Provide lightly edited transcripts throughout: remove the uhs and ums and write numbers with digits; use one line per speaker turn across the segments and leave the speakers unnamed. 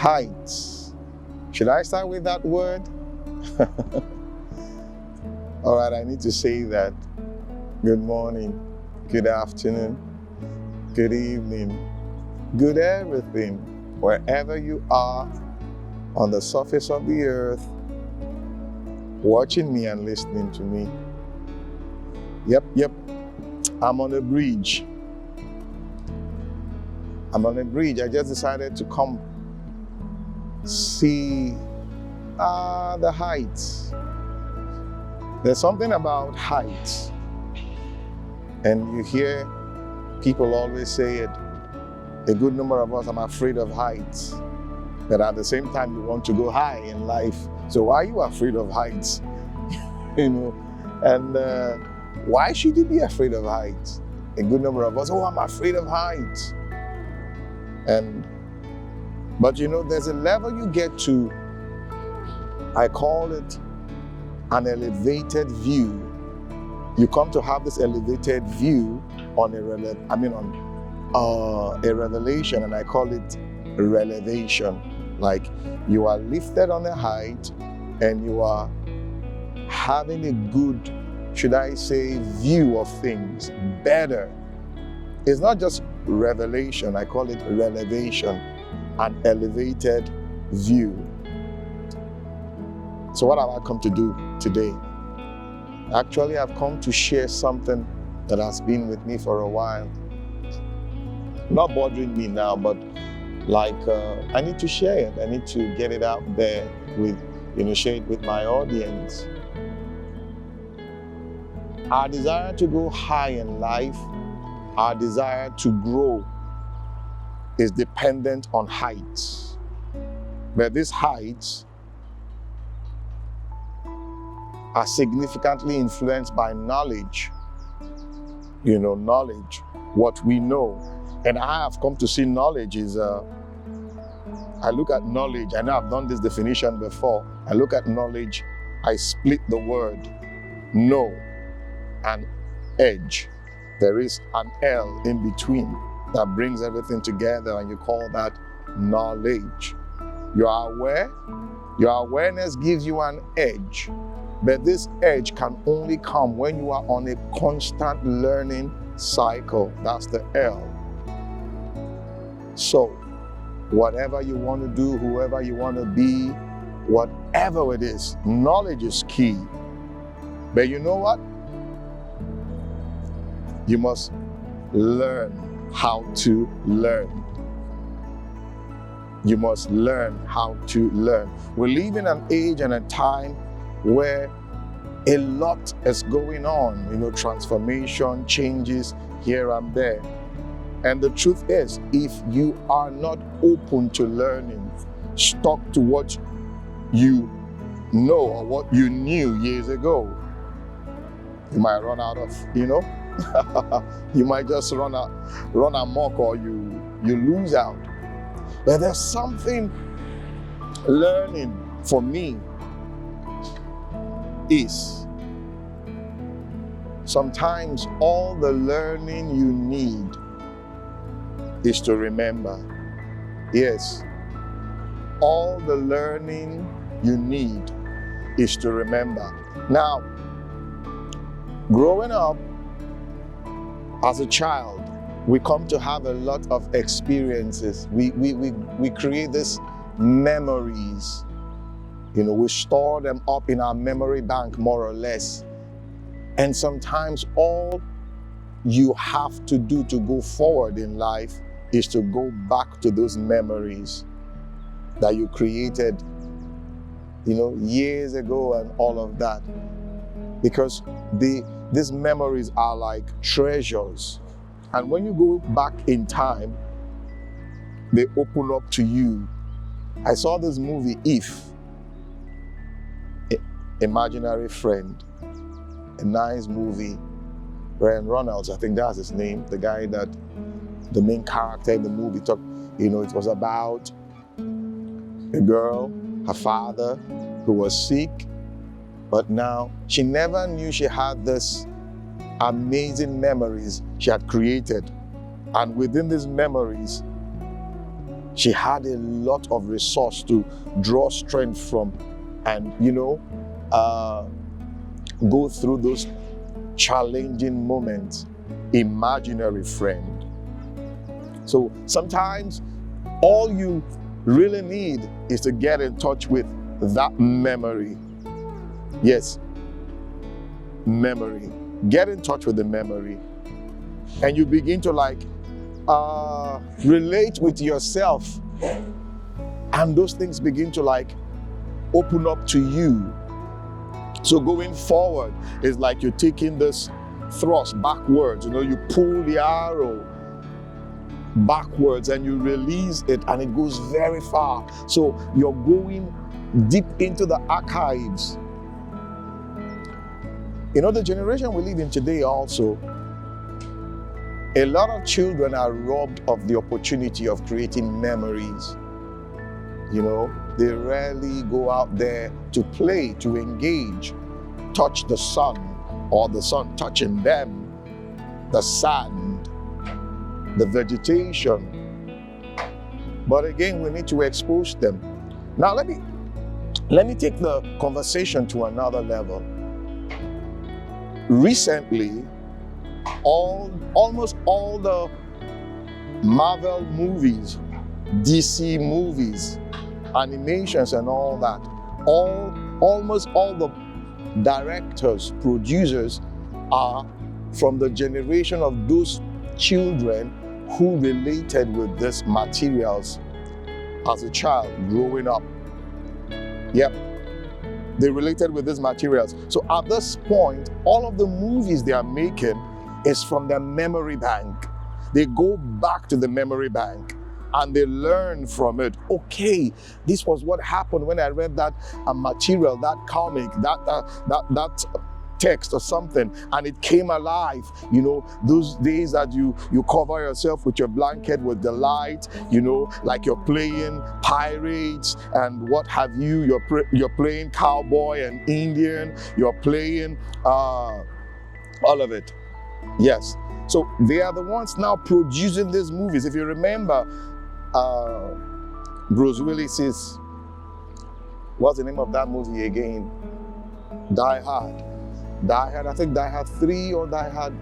Heights. Should I start with that word? All right, I need to say that. Good morning, good afternoon, good evening, good everything, wherever you are on the surface of the earth, watching me and listening to me. Yep, I'm on a bridge. I just decided to come see the heights. There's something about heights, and you hear people always say it. A good number of us are afraid of heights, but at the same time, you want to go high in life. So why are you afraid of heights? And why should you be afraid of heights? A good number of us, I'm afraid of heights. But there's a level you get to, I call it an elevated view. You come to have this elevated view on a revelation, and I call it relevation. Like you are lifted on a height and you are having a good, should I say, view of things, better. It's not just revelation, I call it relevation, an elevated view. So what have I come to do today? Actually, I've come to share something that has been with me for a while. Not bothering me now, but I need to share it. I need to get it out there with, share it with my audience. Our desire to go high in life, our desire to grow is dependent on heights. But these heights are significantly influenced by knowledge. Knowledge, what we know. And I have come to see knowledge is, I look at knowledge, I know I've done this definition before. I look at knowledge, I split the word know and edge. There is an L in between that brings everything together, and you call that knowledge. You are aware, your awareness gives you an edge, but this edge can only come when you are on a constant learning cycle. That's the L. So, whatever you want to do, whoever you want to be, whatever it is, knowledge is key. But you know what? You must learn how to learn. You must learn how to learn. We live in an age and a time where a lot is going on, transformation, changes here and there. And the truth is, if you are not open to learning, stuck to what you know or what you knew years ago, you might run out of, you might just run amok, or you lose out. But there's something learning for me is sometimes all the learning you need is to remember. Yes, all the learning you need is to remember. Now, growing up as a child, we come to have a lot of experiences. We create these memories. We store them up in our memory bank, more or less. And sometimes all you have to do to go forward in life is to go back to those memories that you created, years ago and all of that. Because these memories are like treasures. And when you go back in time, they open up to you. I saw this movie, If, Imaginary Friend, a nice movie. Ryan Reynolds, I think that's his name, the guy that the main character in the movie talked, it was about a girl, her father, who was sick, but now she never knew she had this amazing memories she had created. And within these memories, She had a lot of resource to draw strength from and, go through those challenging moments. Imaginary friend. So sometimes all you really need is to get in touch with that memory. Yes, memory. Get in touch with the memory. And you begin to relate with yourself. And those things begin to open up to you. So going forward is like you're taking this thrust backwards. You pull the arrow backwards and you release it and it goes very far. So you're going deep into the archives. The generation we live in today also, a lot of children are robbed of the opportunity of creating memories. They rarely go out there to play, to engage, touch the sun, or the sun touching them, the sand, the vegetation. But again, we need to expose them. Now let me take the conversation to another level. Recently, almost all the Marvel movies, DC movies, animations and all that, almost all the directors, producers are from the generation of those children who related with these materials as a child growing up. Yep, they related with these materials. So at this point, all of the movies they are making is from their memory bank. They go back to the memory bank and they learn from it. Okay, this was what happened when I read that material, that comic, that text or something, and it came alive. Those days that you cover yourself with your blanket with the light, like you're playing pirates and what have you. You're playing cowboy and Indian. You're playing all of it. Yes. So they are the ones now producing these movies. If you remember, Bruce Willis's, what's the name of that movie again? Die Hard. I think Die Hard 3 or Die Hard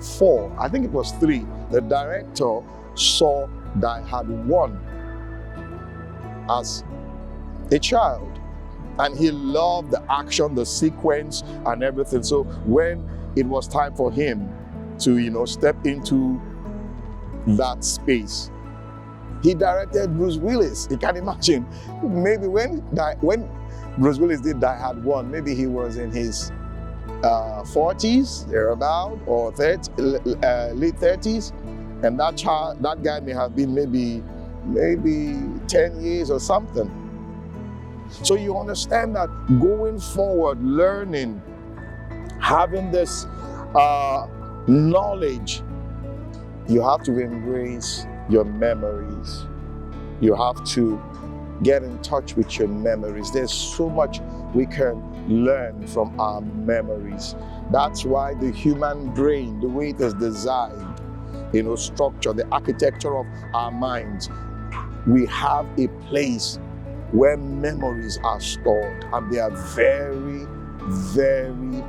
4. I think it was 3. The director saw Die Hard 1 as a child. And he loved the action, the sequence, and everything. So when it was time for him to, step into that space, he directed Bruce Willis. You can imagine, maybe when Bruce Willis did Die Hard 1, maybe he was in his 40s, thereabout, or late 30s, and that guy may have been maybe 10 years or something. So you understand that going forward, learning, having this knowledge, you have to embrace your memories. You have to get in touch with your memories. There's so much we can learn from our memories. That's why the human brain, the way it is designed, structure, the architecture of our minds, we have a place where memories are stored, and they are very, very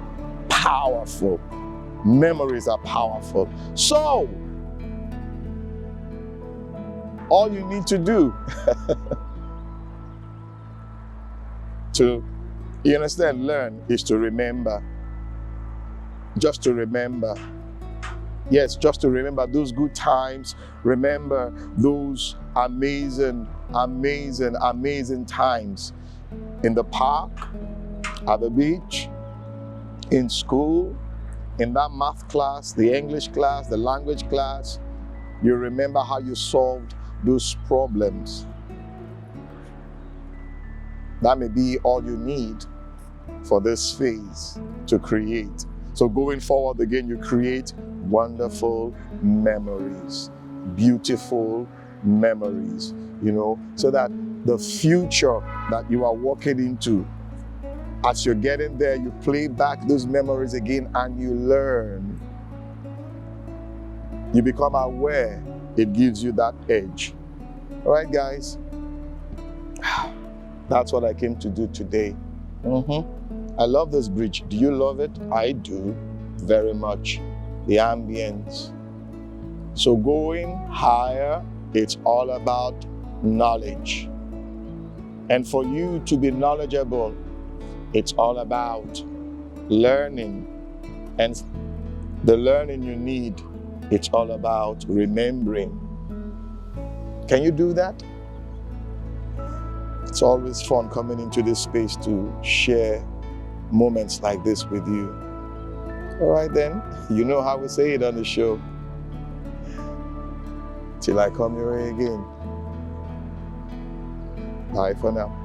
powerful. Memories are powerful. So, all you need to do to, learn is to remember. Just to remember. Yes, just to remember those good times. Remember those amazing times in the park, at the beach, in school, in that math class, the English class, the language class. You remember how you solved those problems. That may be all you need for this phase to create. So going forward again, you create wonderful memories, beautiful memories, so that the future that you are walking into, as you're getting there, you play back those memories again and you learn. You become aware. It gives you that edge. All right, guys. That's what I came to do today. I love this bridge. Do you love it? I do very much. The ambience. So going higher, it's all about knowledge. And for you to be knowledgeable, it's all about learning. And the learning you need, it's all about remembering. Can you do that? It's always fun coming into this space to share moments like this with you. All right then, you know how we say it on the show. Till I come your way again. Bye for now.